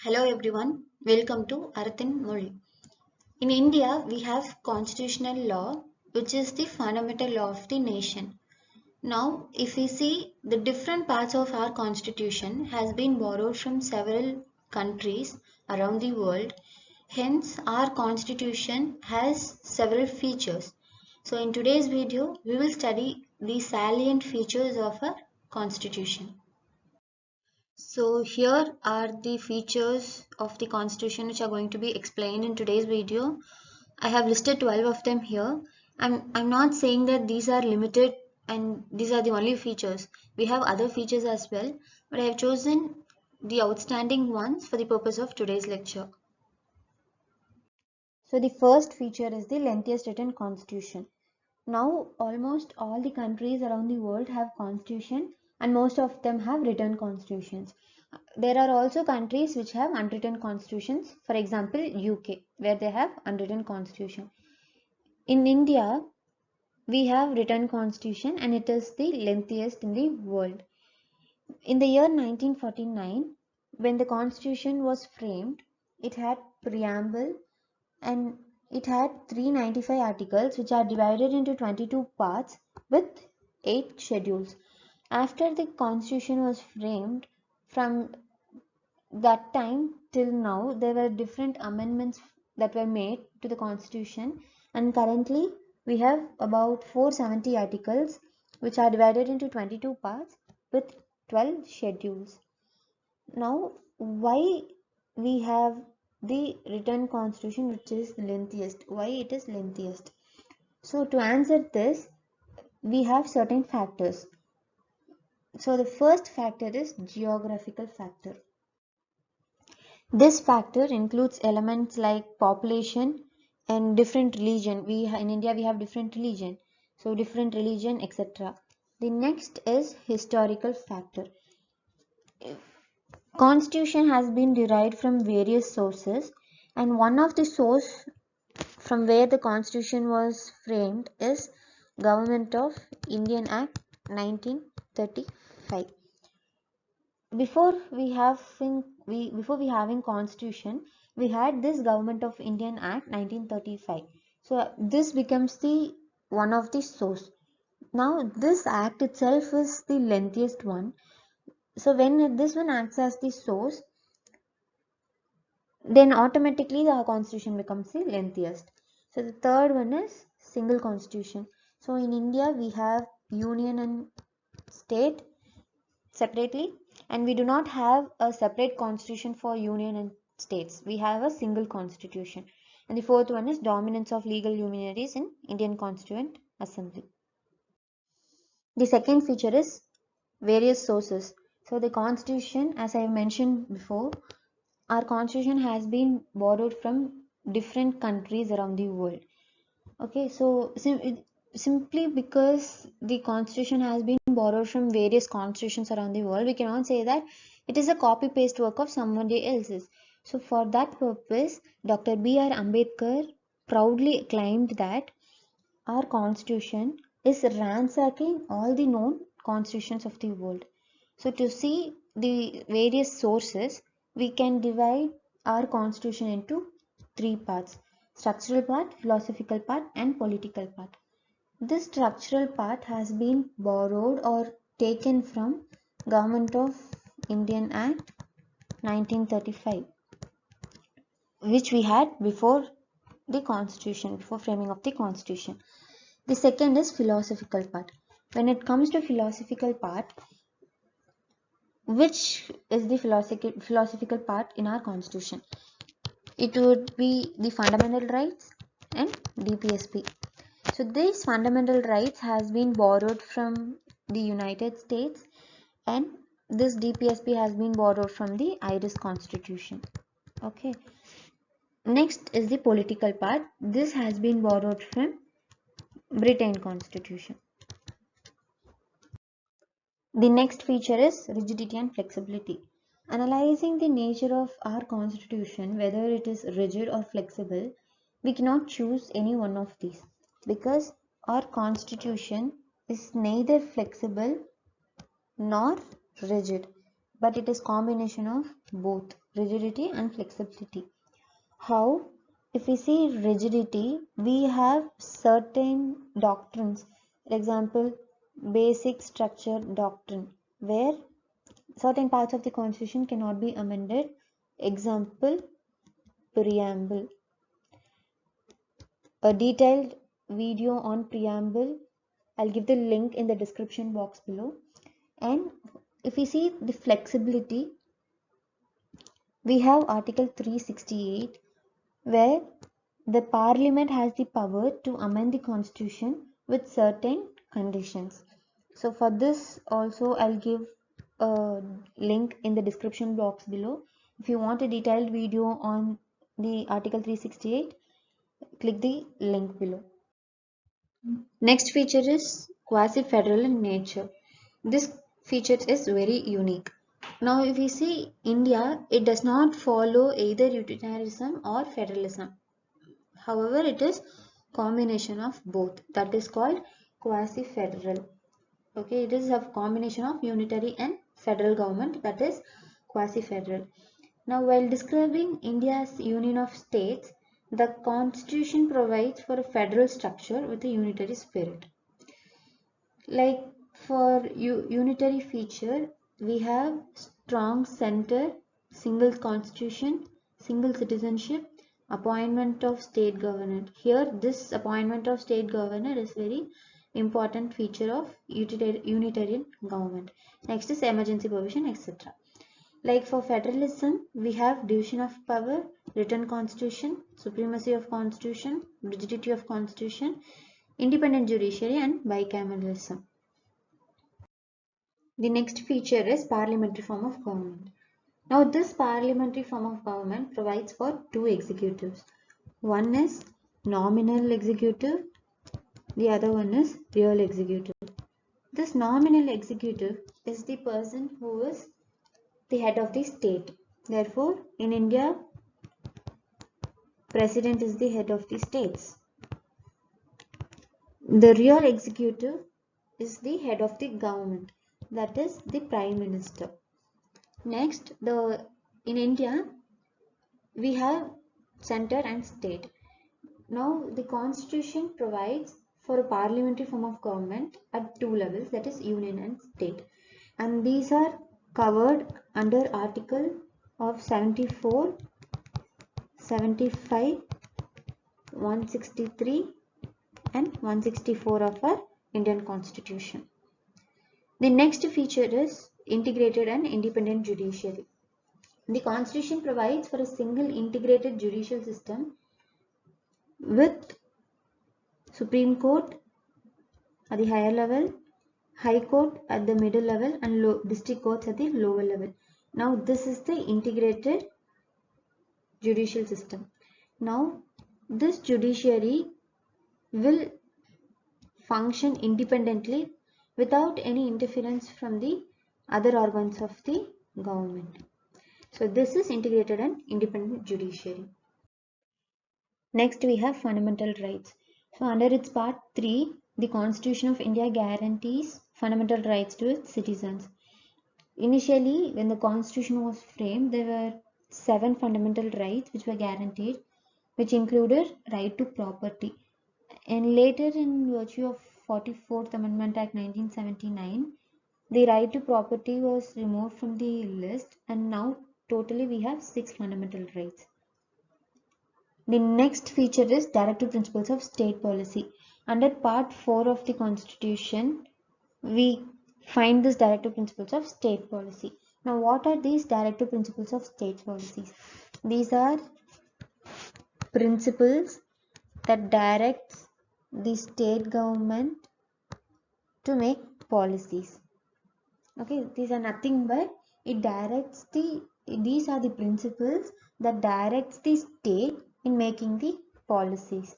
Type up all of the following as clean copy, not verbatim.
Hello everyone, welcome to Arathin Moli. In India, we have constitutional law, which is the fundamental law of the nation. Now, if we see the different parts of our constitution has been borrowed from several countries around the world. Hence, our constitution has several features. So, in today's video, we will study the salient features of our constitution. So here are the features of the constitution which are going to be explained in today's video. I have listed 12 of them here. I'm not saying that these are limited and these are the only features. We have other features as well, but I have chosen the outstanding ones for the purpose of today's lecture. So the first feature is the lengthiest written constitution. Now almost all the countries around the world have constitution and most of them have written constitutions. There are also countries which have unwritten constitutions, for example UK, where they have unwritten constitution. In India, we have written constitution and it is the lengthiest in the world. In the year 1949, when the constitution was framed, it had preamble and it had 395 articles which are divided into 22 parts with 8 schedules. After the constitution was framed, from that time till now, there were different amendments that were made to the constitution, and currently we have about 470 articles which are divided into 22 parts with 12 schedules. Now, why we have the written constitution which is lengthiest? Why it is lengthiest? So to answer this, we have certain factors. So the first factor is geographical factor. This factor includes elements like population and different religion. In India we have different religion, so different religion, etc. The next is historical factor. Constitution has been derived from various sources, and one of the source from where the constitution was framed is Government of Indian Act 1935. Before we having constitution, we had this Government of Indian Act 1935. So this becomes the one of the source. Now this act itself is the lengthiest one. So when this one acts as the source, then automatically the constitution becomes the lengthiest. So the third one is single constitution. So in India we have union and state separately, and we do not have a separate constitution for union and states. We have a single constitution. And the fourth one is dominance of legal luminaries in Indian Constituent Assembly. The second feature is various sources. So the constitution, as I mentioned before, our constitution has been borrowed from different countries around the world. Okay, so simply because the constitution has been borrowed from various constitutions around the world, we cannot say that it is a copy paste work of somebody else's. So for that purpose, Dr. B.R. Ambedkar proudly claimed that our constitution is ransacking all the known constitutions of the world. So to see the various sources, we can divide our constitution into three parts: structural part, philosophical part, and political part. This structural part has been borrowed or taken from Government of Indian Act 1935, which we had before the constitution, before framing of the constitution. The second is philosophical part. When it comes to philosophical part, which is the philosophical part in our constitution? It would be the fundamental rights and DPSP. So these fundamental rights has been borrowed from the United States, and this DPSP has been borrowed from the Irish Constitution. Okay. Next is the political part. This has been borrowed from Britain Constitution. The next feature is rigidity and flexibility. Analyzing the nature of our constitution, whether it is rigid or flexible, we cannot choose any one of these because our constitution is neither flexible nor rigid, but it is combination of both rigidity and flexibility. How? If we see rigidity, we have certain doctrines. For example, basic structure doctrine, where certain parts of the constitution cannot be amended. Example, preamble. A detailed video on preamble, I'll give the link in the description box below. And if we see the flexibility, we have Article 368, where the Parliament has the power to amend the constitution with certain conditions. So for this also I'll give a link in the description box below. If you want a detailed video on the Article 368, click the link below. Next feature is quasi-federal in nature. This feature is very unique. Now if we see India, it does not follow either unitarianism or federalism. However, it is combination of both. That is called quasi-federal. Okay, it is a combination of unitary and federal government, that is quasi-federal. Now, while describing India's union of states, the constitution provides for a federal structure with a unitary spirit. Like for unitary feature, we have strong center, single constitution, single citizenship, appointment of state governor. Here, this appointment of state governor is very important feature of unitarian government. Next is emergency provision, etc. Like for federalism, we have division of power, written constitution, supremacy of constitution, rigidity of constitution, independent judiciary, and bicameralism. The next feature is parliamentary form of government. Now this parliamentary form of government provides for two executives. One is nominal executive, the other one is real executive. This nominal executive is the person who is the head of the state. Therefore, in India, president is the head of the states. The real executive is the head of the government, that is the prime minister. Next, in India, we have center and state. Now, the constitution provides for a parliamentary form of government at two levels, that is union and state. And these are covered under Article of 74, 75, 163 and 164 of our Indian Constitution. The next feature is integrated and independent judiciary. The Constitution provides for a single integrated judicial system with Supreme Court at the higher level, High Court at the middle level, and district courts at the lower level. Now this is the integrated judicial system. Now this judiciary will function independently without any interference from the other organs of the government. So this is integrated and independent judiciary. Next we have fundamental rights. So under its part 3, the Constitution of India guarantees fundamental rights to its citizens. Initially, when the Constitution was framed, there were 7 fundamental rights which were guaranteed, which included right to property. And later, in virtue of 44th Amendment Act 1979, the right to property was removed from the list, and now totally we have 6 fundamental rights. The next feature is directive principles of state policy. Under part 4 of the Constitution, we find this directive principles of state policy. Now, what are these directive principles of state policies? These are principles that directs the state government to make policies. Okay, these are nothing but these are the principles that directs the state in making the policies.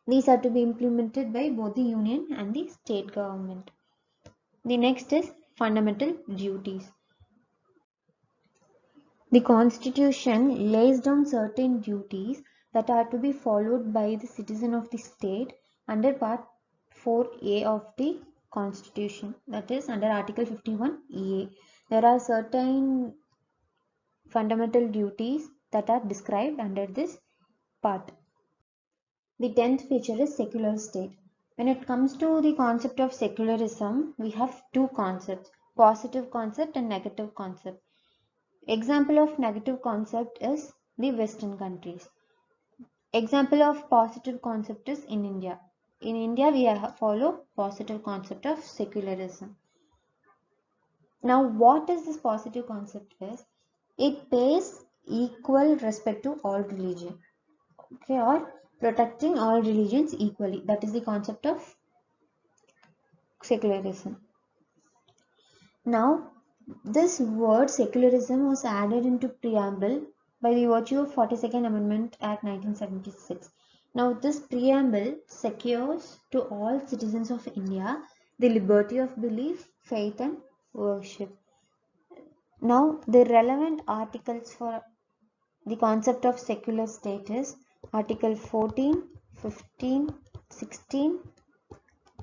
These are to be implemented by both the union and the state government. The next is fundamental duties. The Constitution lays down certain duties that are to be followed by the citizen of the state under Part 4A of the Constitution, that is under Article 51EA. there are certain fundamental duties that are described under this part. The 10th feature is secular state. When it comes to the concept of secularism, we have two concepts, positive concept and negative concept. Example of negative concept is the Western countries. Example of positive concept is in India. In India, we follow positive concept of secularism. Now, what is this positive concept is? It pays equal respect to all religion. Okay, or protecting all religions equally. That is the concept of secularism. Now, this word secularism was added into preamble by the virtue of 42nd Amendment Act 1976. Now, this preamble secures to all citizens of India the liberty of belief, faith and worship. Now, the relevant articles for the concept of secular state is Article 14, 15, 16,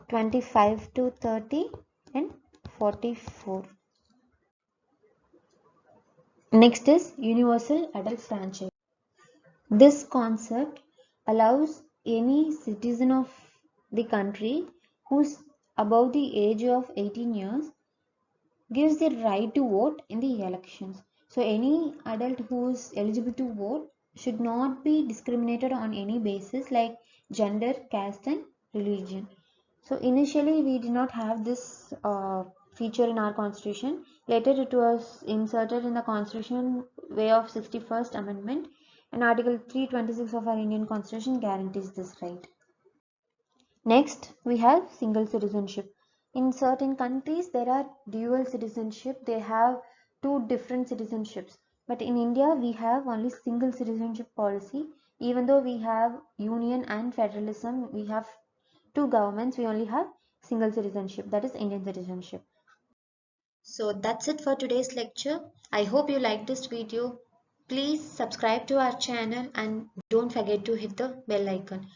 25 to 30 and 44. Next is universal adult franchise. This concept allows any citizen of the country who's above the age of 18 years gives the right to vote in the elections. So any adult who is eligible to vote should not be discriminated on any basis like gender, caste and religion. So initially we did not have this feature in our constitution. Later it was inserted in the constitution way of 61st amendment, and article 326 of our Indian constitution guarantees this right. Next we have single citizenship. In certain countries there are dual citizenship, they have two different citizenships, but in India we have only single citizenship policy. Even though we have union and federalism, we have two governments, we only have single citizenship, that is Indian citizenship. So that's it for today's lecture. I hope you liked this video. Please subscribe to our channel and don't forget to hit the bell icon.